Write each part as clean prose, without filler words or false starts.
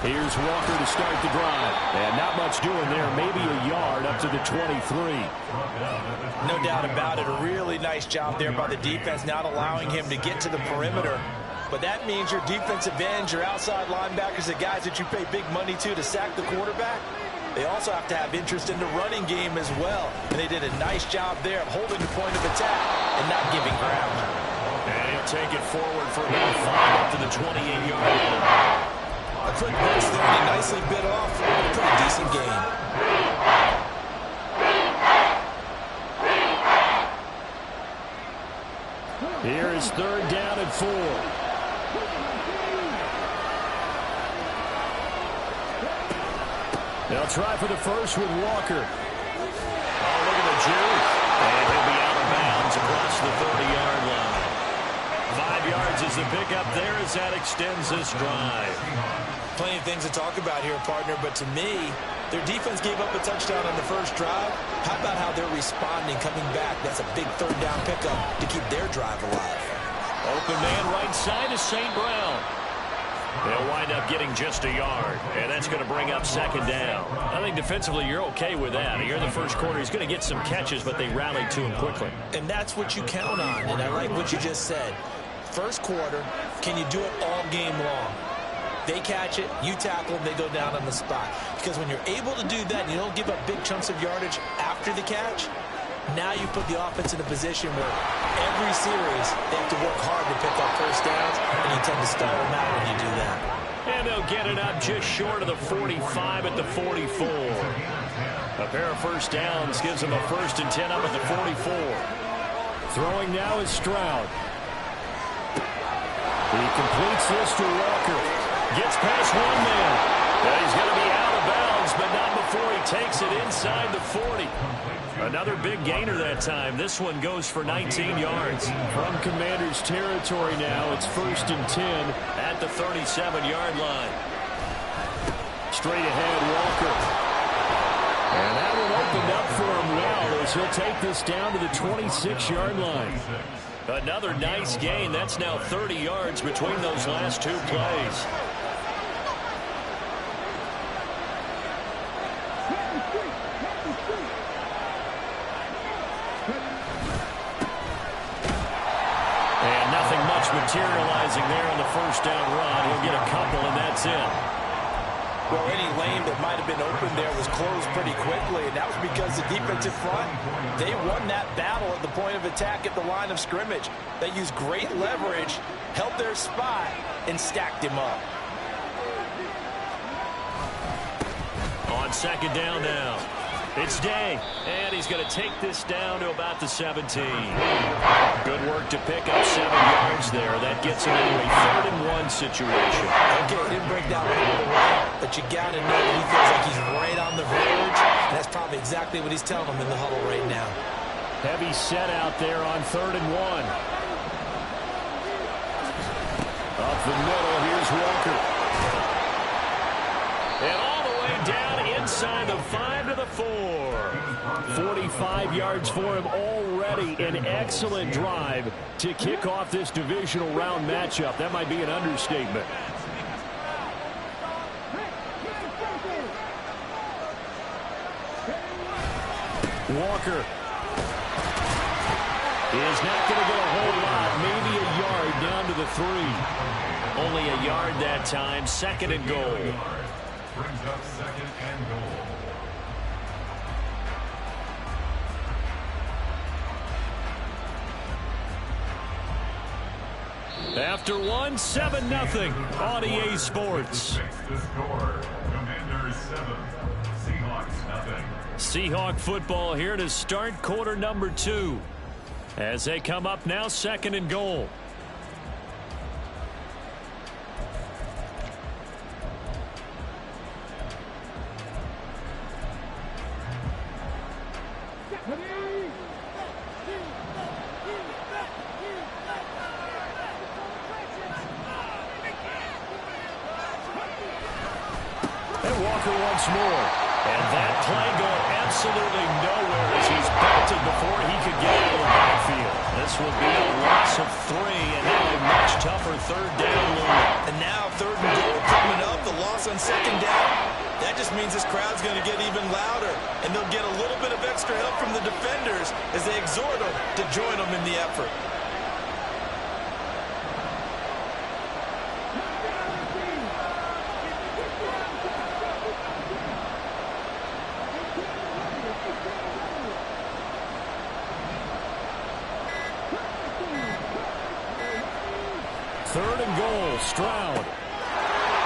Here's Walker to start the drive. And not much doing there. Maybe a yard up to the 23. No doubt about it. A really nice job there by the defense, not allowing him to get to the perimeter. But that means your defensive ends, your outside linebackers, the guys that you pay big money to sack the quarterback, they also have to have interest in the running game as well. And they did a nice job there of holding the point of attack and not giving ground. And he'll take it forward for about 5 up to the 28-yard line. A quick burst there, and he nicely bit off. A pretty decent game. Here is 3rd down and 4. They'll try for the first with Walker. Oh, look at the juke. And he'll be out of bounds across the 30-yard line. 5 yards is the pickup there as that extends this drive. Plenty of things to talk about here, partner, but to me, their defense gave up a touchdown on the first drive. How about how they're responding, coming back? That's a big 3rd down pickup to keep their drive alive. Open man right side is St. Brown. They'll wind up getting just a yard, and that's going to bring up 2nd down. I think defensively you're okay with that. Here in the first quarter, he's going to get some catches, but they rallied to him quickly. And that's what you count on, and I like what you just said. First quarter, can you do it all game long? They catch it, you tackle them, they go down on the spot. Because when you're able to do that and you don't give up big chunks of yardage after the catch, now you put the offense in a position where every series they have to work hard to pick up first downs, and you tend to stall them out when you do that. And they'll get it up just short of the 45 at the 44. A pair of first downs gives them a 1st and 10 up at the 44. Throwing now is Stroud. He completes this to Walker. Gets past one man. He's going to be out of bounds, but not before he takes it inside the 40. Another big gainer that time. This one goes for 19 yards. From Commanders territory now, it's 1st and 10 at the 37-yard line. Straight ahead, Walker. And that one opened up for him well as he'll take this down to the 26-yard line. Another nice gain. That's now 30 yards between those last 2 plays. And nothing much materializing there on the first down run. He'll get a couple, and that's it. Well, any lane that might have been open there was closed pretty quickly, and that was because the defensive front, they won that battle at the point of attack at the line of scrimmage. They used great leverage, held their spot, and stacked him up. On 2nd down now, it's Day, and he's going to take this down to about the 17. Good work to pick up 7 yards there. That gets him into a 3rd and 1 situation. Okay, it didn't break down right away, but you got to know that he feels like he's right on the verge, and that's probably exactly what he's telling them in the huddle right now. Heavy set out there on 3rd and 1. Up the middle, here's Walker. And all the way down inside the 5 to the 4. 45 yards for him already. An excellent drive to kick off this divisional round matchup. That might be an understatement. Walker is not going to get a whole lot. Maybe a yard down to the 3. Only a yard that time. 2nd and goal. Brings up 2nd and goal. After one, 7-0 on EA Sports. The score, Commanders 7, Seahawks nothing. Seahawk football here to start quarter number 2. As they come up now, 2nd and goal. Walker once more. And that play going absolutely nowhere as he's belted before he could get out of the backfield. This will be a loss loss of 3, and now a much tougher third down looming. And now third and goal coming up, the loss on second down. That just means this crowd's going to get even louder, and they'll get a little bit of extra help from the defenders as they exhort them to join them in the effort. Third and goal, Stroud.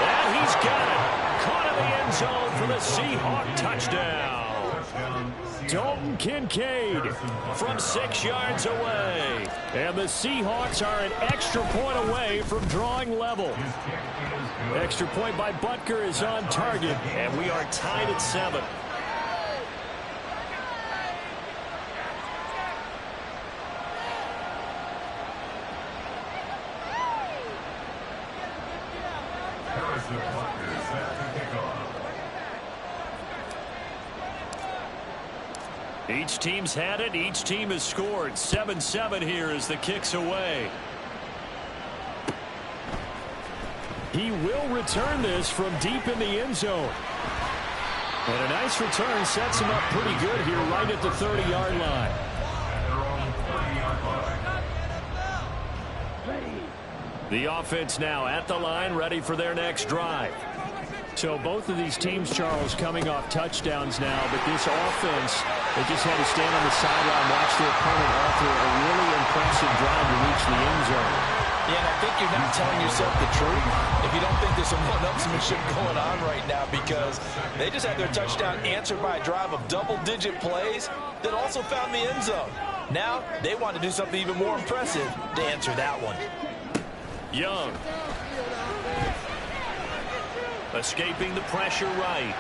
And he's got it. Caught in the end zone for the Seahawk touchdown. Dalton Kincaid from 6 yards away. And the Seahawks are an extra point away from drawing level. Extra point by Butker is on target, and we are tied at 7. Each team's had it. Each team has scored. 7-7 here as the kick's away. He will return this from deep in the end zone. And a nice return sets him up pretty good here right at the 30-yard line. The offense now at the line, ready for their next drive. So both of these teams, Charles, coming off touchdowns now, but this offense, they just had to stand on the sideline, watch their opponent offer a really impressive drive to reach the end zone. Yeah, and I think you're not telling yourself the truth if you don't think there's some one-upsmanship going on right now, because they just had their touchdown answered by a drive of double-digit plays that also found the end zone. Now they want to do something even more impressive to answer that one. Young. Escaping the pressure right.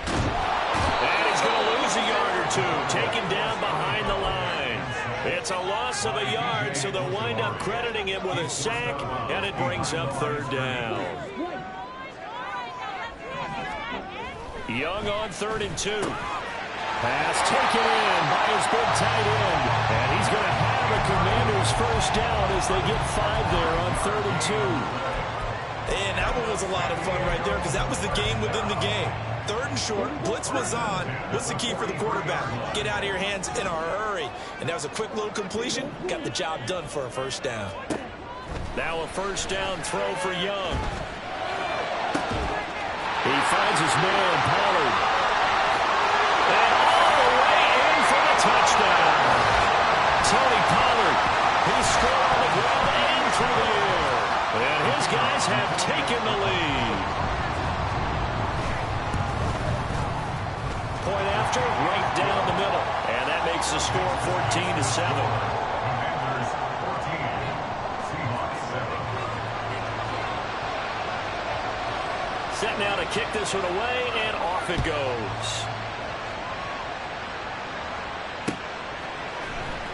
And he's going to lose a yard or two. Taken down behind the line. It's a loss of a yard, so they'll wind up crediting him with a sack, and it brings up third down. Young on 3rd and 2. Pass taken in by his big tight end. And he's going to have a Commanders first down as they get 5 there on 3rd and 2. And that one was a lot of fun right there because that was the game within the game. 3rd and short, blitz was on. What's the key for the quarterback? Get out of your hands in a hurry. And that was a quick little completion. Got the job done for a first down. Now a first down throw for Young. He finds his man, Pollard. And all the way in for the touchdown. Tony Pollard, he scored on the ground and through the air. And his guys have taken the lead. Point after, right down the middle. And that makes the score 14-7. Commanders 14, Seahawks 7. Set now to kick this one away, and off it goes.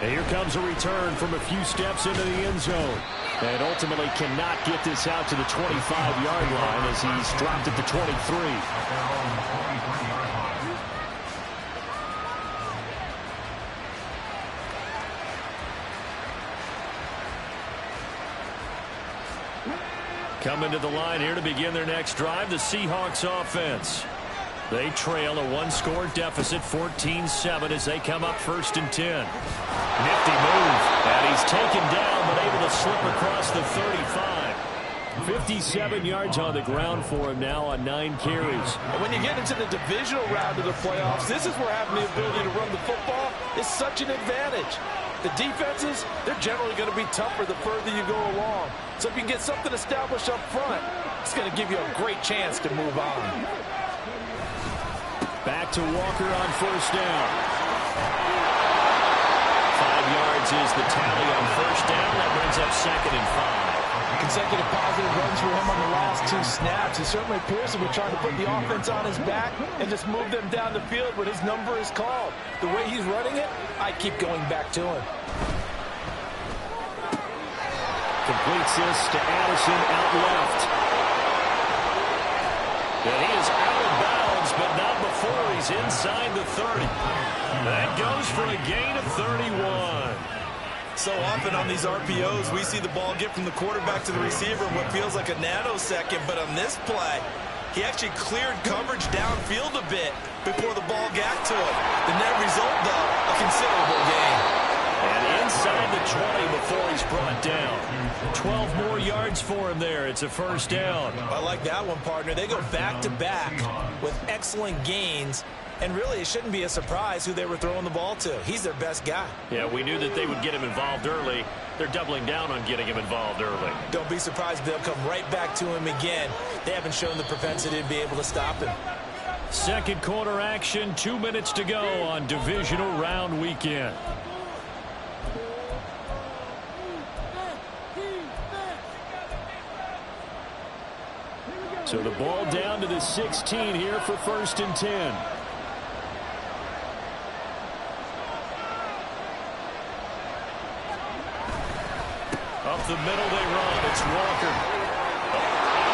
And here comes a return from a few steps into the end zone. And ultimately cannot get this out to the 25-yard line as he's dropped at the 23. Coming to the line here to begin their next drive, the Seahawks offense. They trail a one-score deficit, 14-7, as they come up 1st and 10. Nifty move, and he's taken down, but able to slip across the 35. 57 yards on the ground for him now on 9 carries. And when you get into the divisional round of the playoffs, this is where having the ability to run the football is such an advantage. The defenses, they're generally going to be tougher the further you go along. So if you can get something established up front, it's going to give you a great chance to move on. Back to Walker on 1st down. 5 yards is the tally on 1st down. That brings up 2nd and 5. Consecutive positive runs for him on the last 2 snaps. He certainly appears to be trying to put the offense on his back and just move them down the field when his number is called. The way he's running it, I keep going back to him. Completes this to Addison out left. And he is out of bounds, but not before he's inside the 30. That goes for a gain of 31. So often on these RPOs, we see the ball get from the quarterback to the receiver in what feels like a nanosecond. But on this play, he actually cleared coverage downfield a bit before the ball got to him. The net result, though, a considerable gain. And inside the 20 before he's brought down. 12 more yards for him there. It's a first down. I like that one, partner. They go back-to-back with excellent gains. And really, it shouldn't be a surprise who they were throwing the ball to. He's their best guy. Yeah, we knew that they would get him involved early. They're doubling down on getting him involved early. Don't be surprised they'll come right back to him again. They haven't shown the propensity to be able to stop him. Second quarter action, 2 minutes to go on divisional round weekend. So the ball down to the 16 here for 1st and 10. Up the middle they run. It's Walker.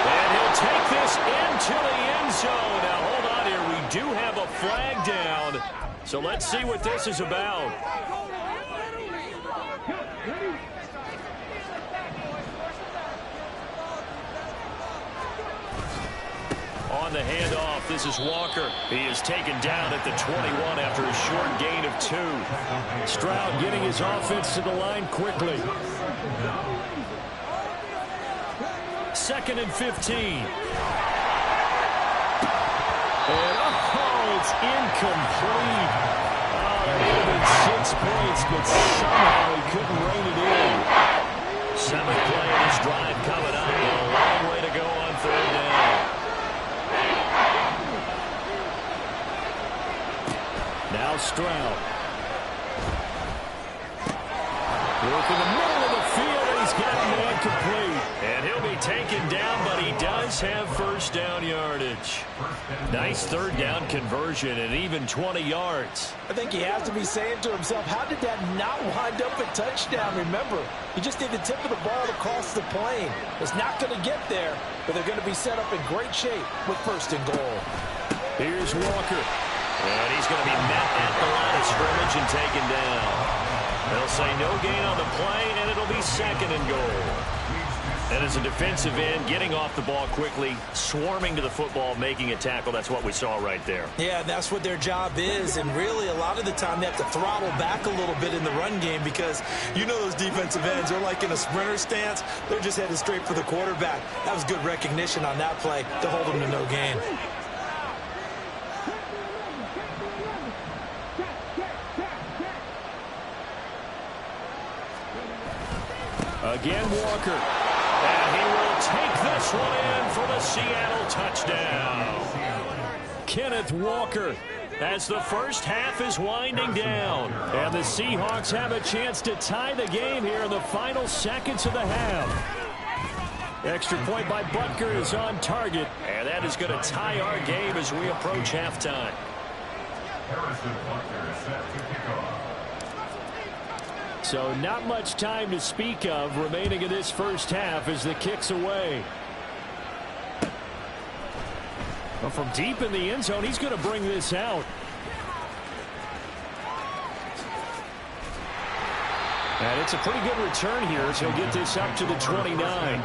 And he'll take this into the end zone. Now hold on here. We do have a flag down. So let's see what this is about. On the handoff, this is Walker. He is taken down at the 21 after a short gain of 2. Stroud getting his offense to the line quickly. 2nd and 15. And it's incomplete. Oh, that would have been 6 points, but somehow he couldn't rein it in. 7th play of this drive coming up. A long way to go on 3rd down. Now Stroud. Work in the middle of the field, and he's got man complete. And he'll be taken down, but he does have first down yardage. Nice 3rd down conversion and even 20 yards. I think he has to be saying to himself, how did that not wind up a touchdown? Remember, he just did the tip of the ball across the plane. It's not going to get there, but they're going to be set up in great shape with 1st and goal. Here's Walker. And he's going to be met at the line of scrimmage and taken down. They'll say no gain on the play, and it'll be 2nd and goal. And as a defensive end, getting off the ball quickly, swarming to the football, making a tackle, that's what we saw right there. Yeah, that's what their job is, and really a lot of the time they have to throttle back a little bit in the run game because you know those defensive ends are like in a sprinter stance. They're just headed straight for the quarterback. That was good recognition on that play to hold them to no gain. Again, Walker. And he will take this one in for the Seattle touchdown. Kenneth Walker, as the first half is winding down. And the Seahawks have a chance to tie the game here in the final seconds of the half. Extra point by Butker is on target. And that is going to tie our game as we approach halftime. Harrison Butker set to kick off. So not much time to speak of remaining in this first half as the kick's away. Well, from deep in the end zone, he's going to bring this out. And it's a pretty good return here as he'll get this up to the 29.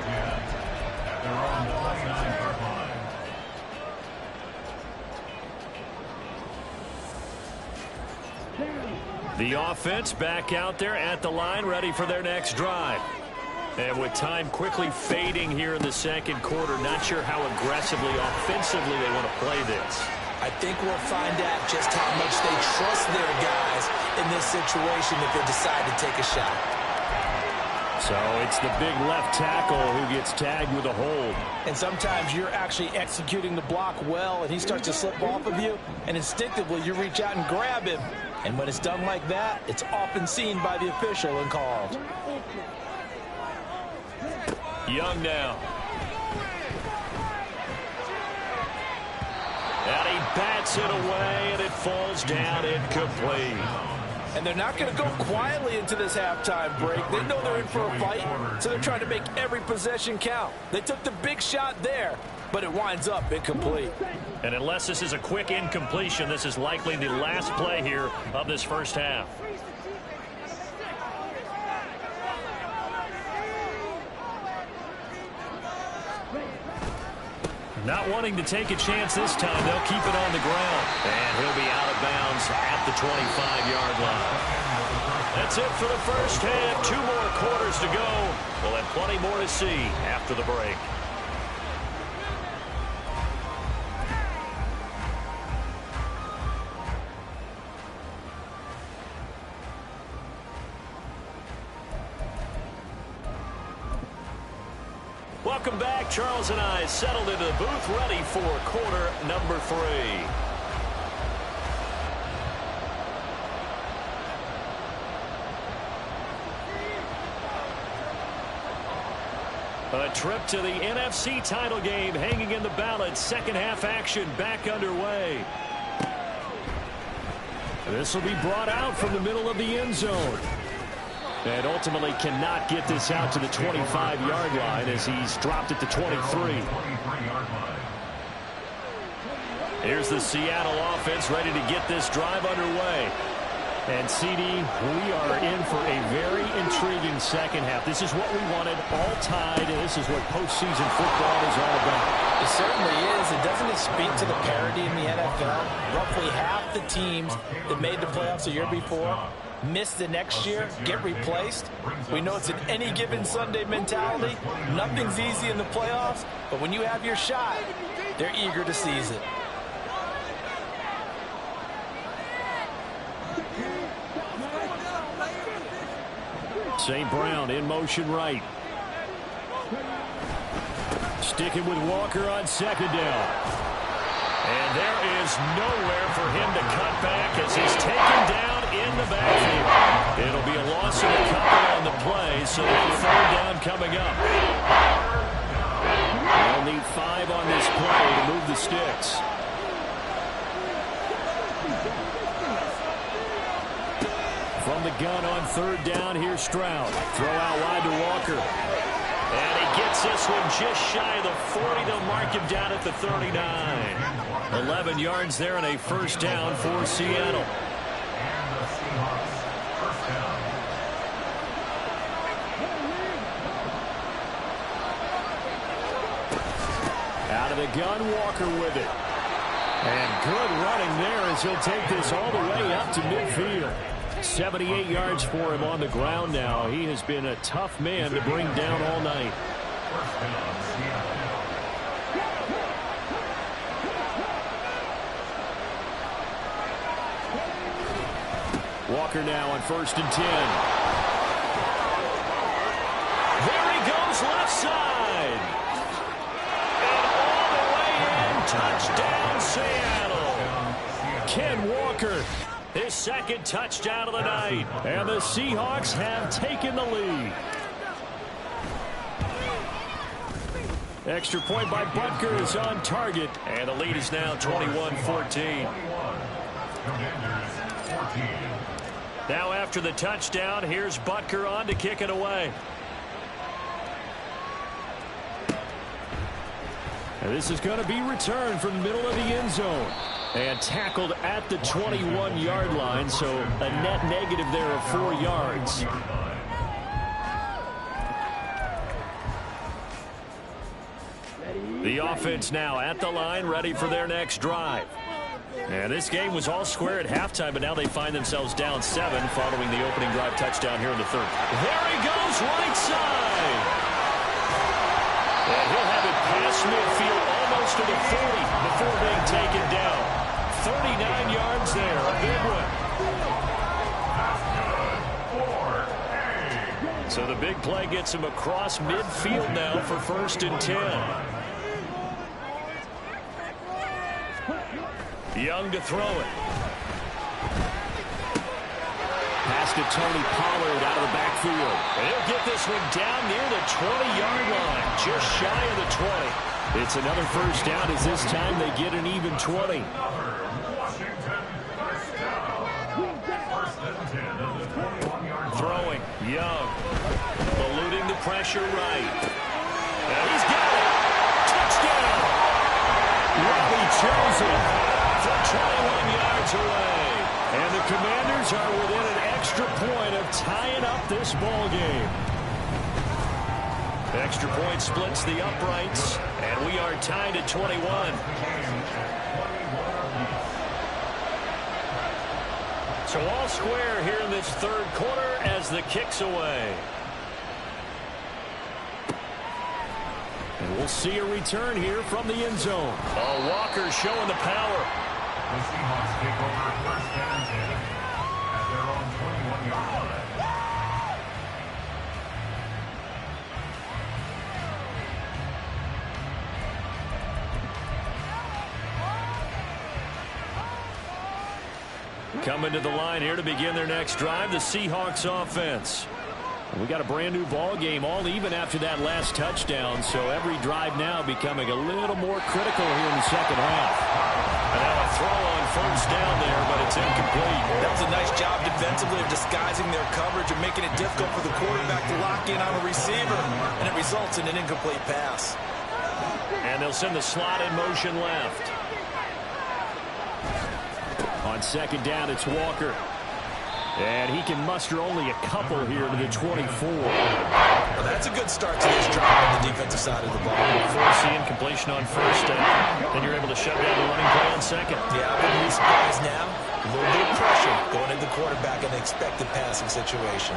The offense back out there at the line, ready for their next drive. And with time quickly fading here in the second quarter, not sure how aggressively, offensively they want to play this. I think we'll find out just how much they trust their guys in this situation if they decide to take a shot. So it's the big left tackle who gets tagged with a hold. And sometimes you're actually executing the block well, and he starts to slip off of you, and instinctively you reach out and grab him. And when it's done like that, it's often seen by the official and called. Young now. And he bats it away, and it falls down incomplete. And they're not going to go quietly into this halftime break. They know they're in for a fight, so they're trying to make every possession count. They took the big shot there, but it winds up incomplete. And unless this is a quick incompletion, this is likely the last play here of this first half. Not wanting to take a chance this time, they'll keep it on the ground. And he'll be out of bounds at the 25-yard line. That's it for the first half. 2 more quarters to go. We'll have plenty more to see after the break. Welcome back. Charles and I settled into the booth, ready for quarter number 3. A trip to the NFC title game hanging in the balance. Second half action back underway. This will be brought out from the middle of the end zone. And ultimately cannot get this out to the 25-yard line as he's dropped at the 23. Here's the Seattle offense ready to get this drive underway. And CD, we are in for a very intriguing second half. This is what we wanted, all tied, and this is what postseason football is all about. It certainly is. And doesn't it speak to the parity in the NFL? Roughly half the teams that made the playoffs the year before miss the next year, get replaced. We know it's an any given Sunday mentality. Nothing's easy in the playoffs, but when you have your shot, they're eager to seize it. St. Brown in motion right. Sticking with Walker on second down. And there is nowhere for him to cut back as he's taken down in the backfield. It'll be a loss of a couple on the play, so they'll third down coming up. They'll need 5 on this play to move the sticks. From the gun on third down, here's Stroud. Throw out wide to Walker. And he gets this one just shy of the 40. They'll mark him down at the 39. 11 yards there and a first down for Seattle. Out of the gun, Walker with it. And good running there as he'll take this all the way up to midfield. 78 yards for him on the ground now. He has been a tough man to bring down all night. Walker now on 1st and 10. There he goes left side. And all the way in. Touchdown, Seattle. Ken Walker, his second touchdown of the night. And the Seahawks have taken the lead. Extra point by Butker is on target. And the lead is now 21-14. Now after the touchdown, here's Butker on to kick it away. And this is going to be returned from the middle of the end zone. And tackled at the 21-yard line, so a net negative there of 4 yards. The offense now at the line, ready for their next drive. And this game was all square at halftime, but now they find themselves down 7 following the opening drive touchdown here in the third. There he goes, right side. And he'll have it past midfield almost to the 40 before being taken down. 39 yards there, a big one. So the big play gets him across midfield now for 1st and 10. Young to throw it. Pass to Tony Pollard out of the backfield. And he'll get this one down near the 20-yard line, just shy of the 20. It's another first down as this time they get an even 20. Throwing, Young. Eluding the pressure right. And he's got it. Touchdown. Robbie Chosen from 21 yards away. And the Commanders are within an extra point of tying up this ball game. extra point splits the uprights, and we are tied at 21. So all square here in this third quarter as the kick's away. And we'll see a return here from the end zone. Oh, Walker showing the power. The Seahawks take over first and 10 at their own 21-yard line. Coming to the line here to begin their next drive, the Seahawks offense. We got a brand new ball game, all even after that last touchdown, so every drive now becoming a little more critical here in the second half. And now a throw on first down there, but it's incomplete. That was a nice job defensively of disguising their coverage and making it difficult for the quarterback to lock in on a receiver, and it results in an incomplete pass. And they'll send the slot in motion left. On second down, it's Walker. And he can muster only a couple here to the 24. Well, that's a good start to this drive on the defensive side of the ball. Force the incompletion on first down. Then you're able to shut down the running play on second. Yeah, I wouldn't be surprised now. A little bit of pressure going into the quarterback in the expected passing situation.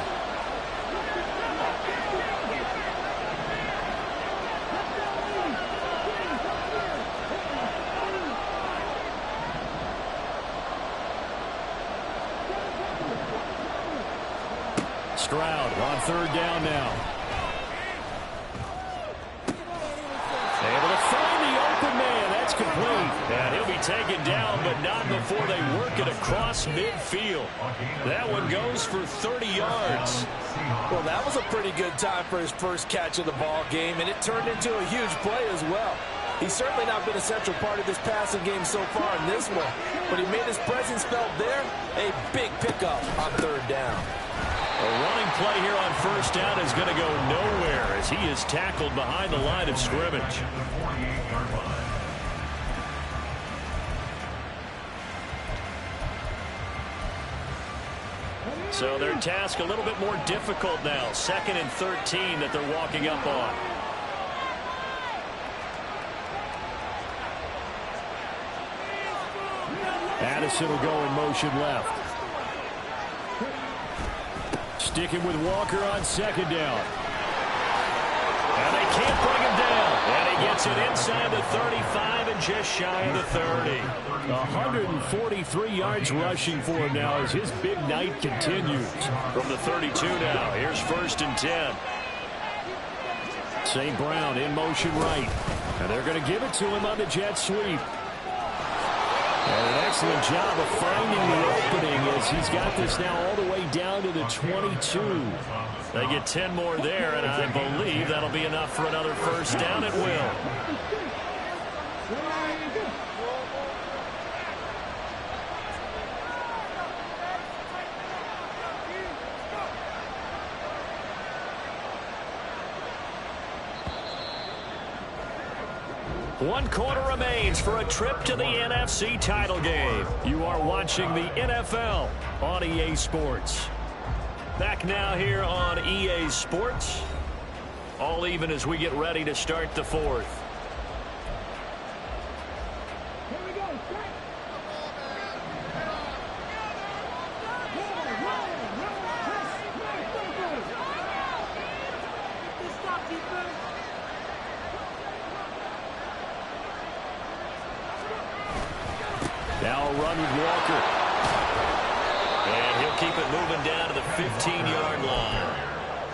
Stroud on third down now. Able to find the open man. That's complete. And he'll be taken down, but not before they work it across midfield. That one goes for 30 yards. Well, that was a pretty good time for his first catch of the ball game, and it turned into a huge play as well. He's certainly not been a central part of this passing game so far in this one, but he made his presence felt there. A big pickup on third down. A running play here on first down is going to go nowhere as he is tackled behind the line of scrimmage. So their task a little bit more difficult now. 2nd and 13 that they're walking up on. Addison will go in motion left. Sticking with Walker on second down. And they can't bring him down. And he gets it inside the 35 and just shy of the 30. 143 yards rushing for him now as his big night continues. From the 32 now, here's 1st and 10. St. Brown in motion right. And they're going to give it to him on the jet sweep. And an excellent job of finding the opening as he's got this now all the way down to the 22. They get 10 more there, and I believe that'll be enough for another first down at will. One quarter remains for a trip to the NFC title game. You are watching the NFL on EA Sports. Back now here on EA Sports. All even as we get ready to start the fourth. Now a run with Walker. And he'll keep it moving down to the 15-yard line.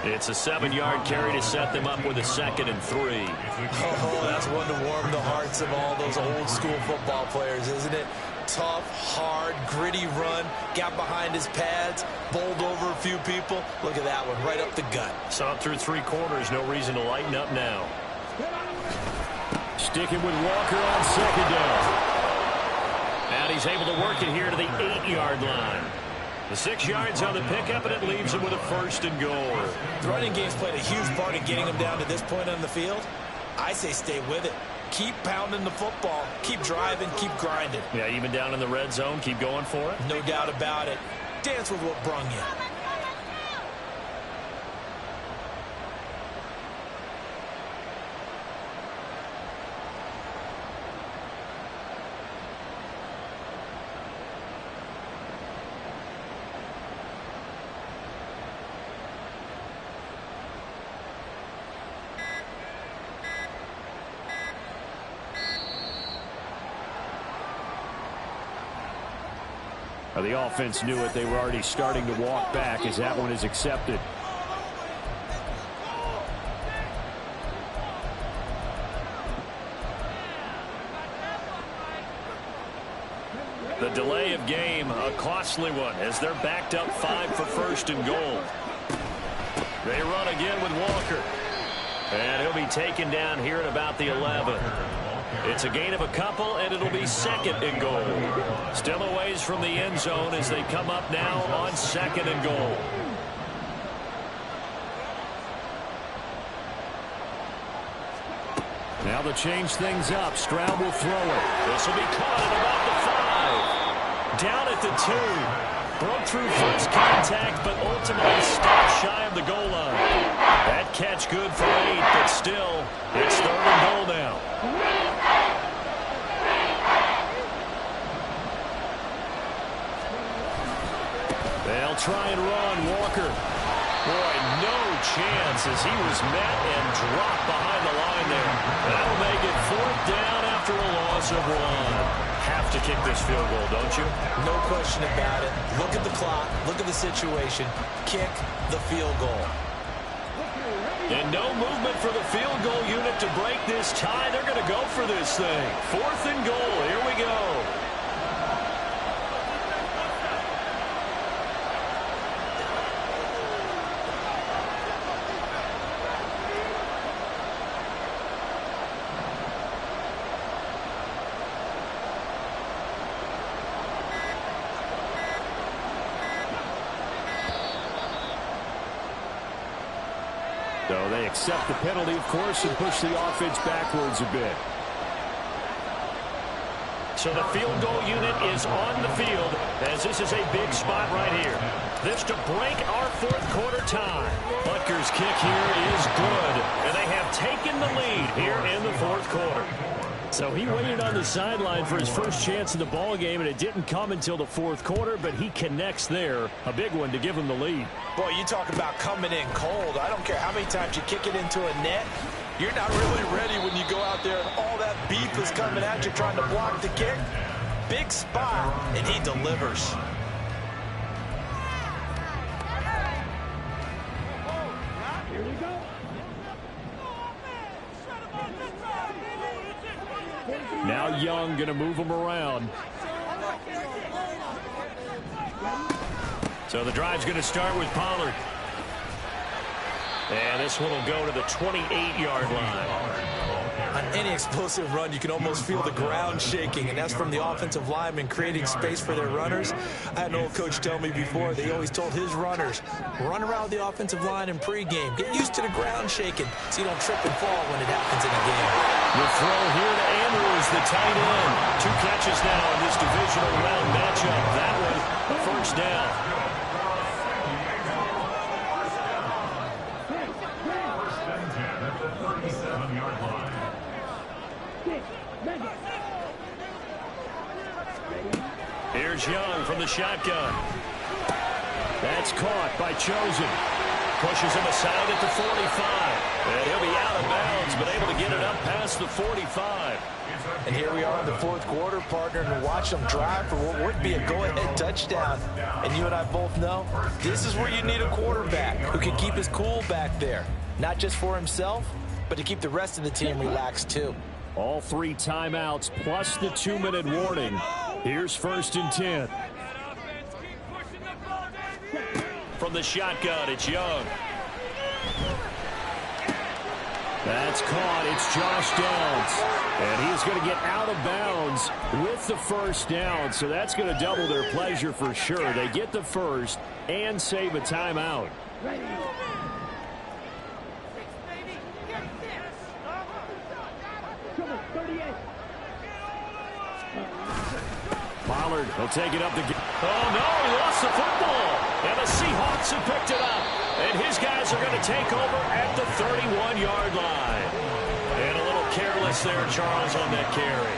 It's a 7-yard carry to set them up with a 2nd and 3. Oh, that's one to warm the hearts of all those old school football players, isn't it? Tough, hard, gritty run. Got behind his pads, bowled over a few people. Look at that one, right up the gut. Saw it through 3 quarters. No reason to lighten up now. Sticking with Walker on second down. And he's able to work it here to the 8-yard line. The 6 yards on the pickup, and it leaves him with a 1st and goal. The running game's played a huge part in getting him down to this point on the field. I say stay with it. Keep pounding the football. Keep driving. Keep grinding. Yeah, even down in the red zone, keep going for it. No doubt about it. Dance with what brung you. The offense knew it. They were already starting to walk back as that one is accepted. The delay of game, a costly one, as they're backed up 5 for first and goal. They run again with Walker. And he'll be taken down here at about the 11. It's a gain of a couple, and it'll be second and goal. Still a ways from the end zone as they come up now on second and goal. Now they'll change things up. Stroud will throw it. This will be caught at about the 5. Down at the 2. Broke through first contact, but ultimately stopped shy of the goal line. That catch good for 8, but still, it's third and goal now. They'll try and run. Walker. Boy, no chance as he was met and dropped behind the line there. That'll make it 4th down after a loss of 1. Have to kick this field goal, don't you? No question about it. Look at the clock. Look at the situation. Kick the field goal. And no movement for the field goal unit to break this tie. They're going to go for this thing. 4th and goal. Here we go. So they accept the penalty, of course, and push the offense backwards a bit. So the field goal unit is on the field as this is a big spot right here. This to break our 4th quarter tie. Butker's kick here is good, and they have taken the lead here in the 4th quarter. So he waited on the sideline for his first chance in the ball game, and it didn't come until the 4th quarter, but he connects there. A big one to give him the lead. Boy, you talk about coming in cold. I don't care how many times you kick it into a net. You're not really ready when you go out there and all that beef is coming at you trying to block the kick. Big spot, and he delivers. Here we go. Now Young going to move him around. So the drive's going to start with Pollard. And this one will go to the 28-yard line. On any explosive run, you can almost feel the ground shaking, and that's from the offensive linemen creating space for their runners. I had an old coach tell me before, they always told his runners, run around the offensive line in pregame. Get used to the ground shaking so you don't trip and fall when it happens in a game. The throw here to Andrews, the tight end. 2 catches now in this divisional round matchup. That one, a first down. Here's Young from the shotgun. That's caught by Chosen. Pushes him aside at the 45. And he'll be out of bounds, but able to get it up past the 45. And here we are in the 4th quarter, partner, and watch them drive for what would be a go-ahead touchdown. And you and I both know this is where you need a quarterback who can keep his cool back there. Not just for himself, but to keep the rest of the team relaxed too. All 3 timeouts plus the 2-minute warning. Here's 1st and 10. From the shotgun, it's Young. That's caught. It's Josh Downs. And he's going to get out of bounds with the first down. So that's going to double their pleasure for sure. They get the first and save a timeout. Pollard will take it up the... Oh, no, he lost the football. And the Seahawks have picked it up. And his guys are going to take over at the 31-yard line. And a little careless there, Charles, on that carry.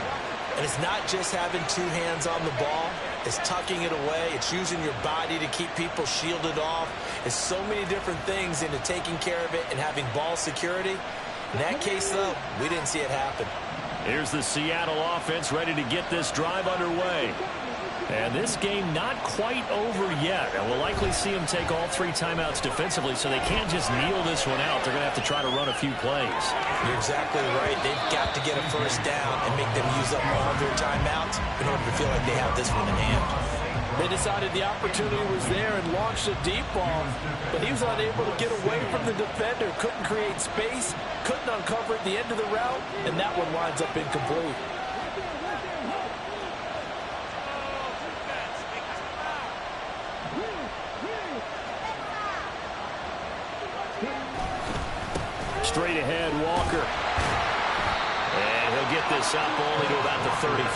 And it's not just having 2 hands on the ball. It's tucking it away. It's using your body to keep people shielded off. It's so many different things into taking care of it and having ball security. In that case, though, we didn't see it happen. Here's the Seattle offense ready to get this drive underway. And this game not quite over yet. And we'll likely see them take all 3 timeouts defensively, so they can't just kneel this one out. They're going to have to try to run a few plays. You're exactly right. They've got to get a first down and make them use up all their timeouts in order to feel like they have this one in hand. They decided the opportunity was there and launched a deep ball, but he was unable to get away from the defender. Couldn't create space, couldn't uncover at the end of the route, and that one winds up incomplete. Straight ahead, Walker. And he'll get this up only to about the 33.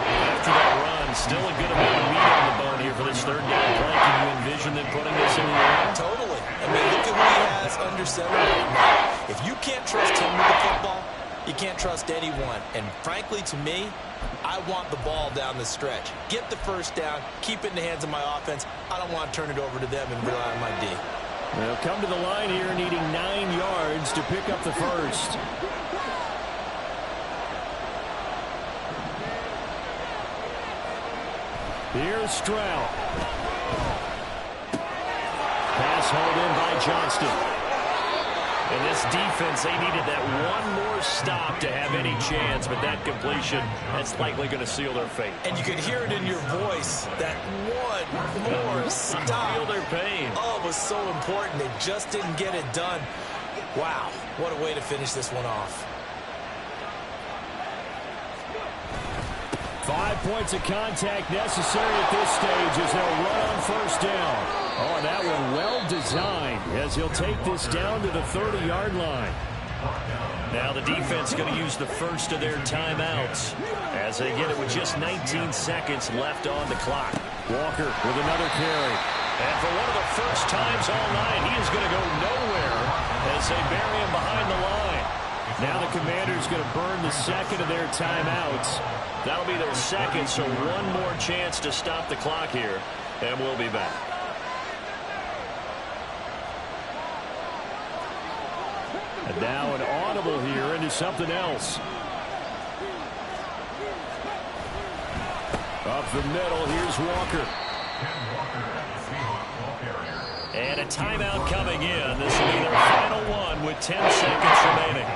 After that run, still a good amount of meat on the bone here for this third down play. Can you envision them putting this in the air? Totally. I mean, look at who he has under center right now. If you can't trust him with the football, you can't trust anyone. And frankly, to me, I want the ball down the stretch. Get the first down, keep it in the hands of my offense. I don't want to turn it over to them and rely on my D. They'll come to the line here needing 9 yards to pick up the first. Here's Stroud. Pass hauled in by Johnston. And this defense, they needed that one more stop to have any chance, but that completion, that's likely going to seal their fate. And you could hear it in your voice, that one more stop. Feel their pain. Oh, it was so important. They just didn't get it done. Wow, what a way to finish this one off. 5 points of contact necessary at this stage as they'll run on first down. Oh, that one well designed as he'll take this down to the 30-yard line. Now the defense going to use the first of their timeouts as they get it with just 19 seconds left on the clock. Walker with another carry. And for one of the first times all night, he is going to go nowhere as they bury him behind the line. Now the Commanders going to burn the second of their timeouts. That'll be their second, so one more chance to stop the clock here, and we'll be back. And now an audible here into something else. Up the middle, here's Walker. And a timeout coming in. This will be their final one with 10 seconds remaining.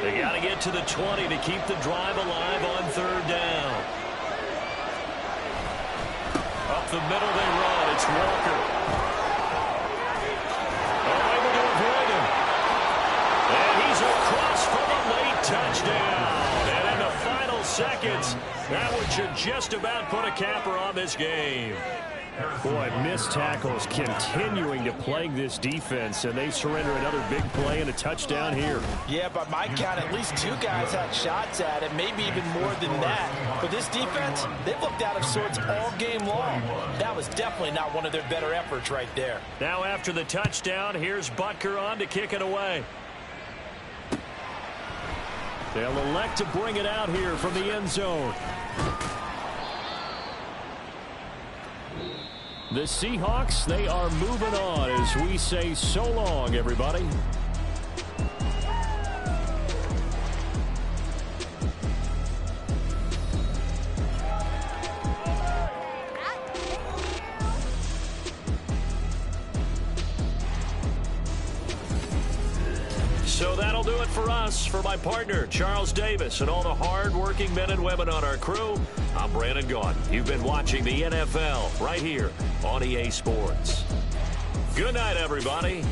They got to get to the 20 to keep the drive alive on third down. Up the middle they run. It's Walker. Able to avoid him. And he's across for the late touchdown. And in the final seconds, that one should just about put a capper on this game. Boy, missed tackles continuing to plague this defense, and they surrender another big play and a touchdown here. Yeah, by my count, at least 2 guys had shots at it, maybe even more than that. But this defense, they've looked out of sorts all game long. That was definitely not one of their better efforts right there. Now after the touchdown, here's Butker on to kick it away. They'll elect to bring it out here from the end zone. The Seahawks, they are moving on as we say so long, everybody. So that'll do it for us. For my partner, Charles Davis, and all the hard-working men and women on our crew, I'm Brandon Gaudin. You've been watching the NFL right here on EA Sports. Good night, everybody.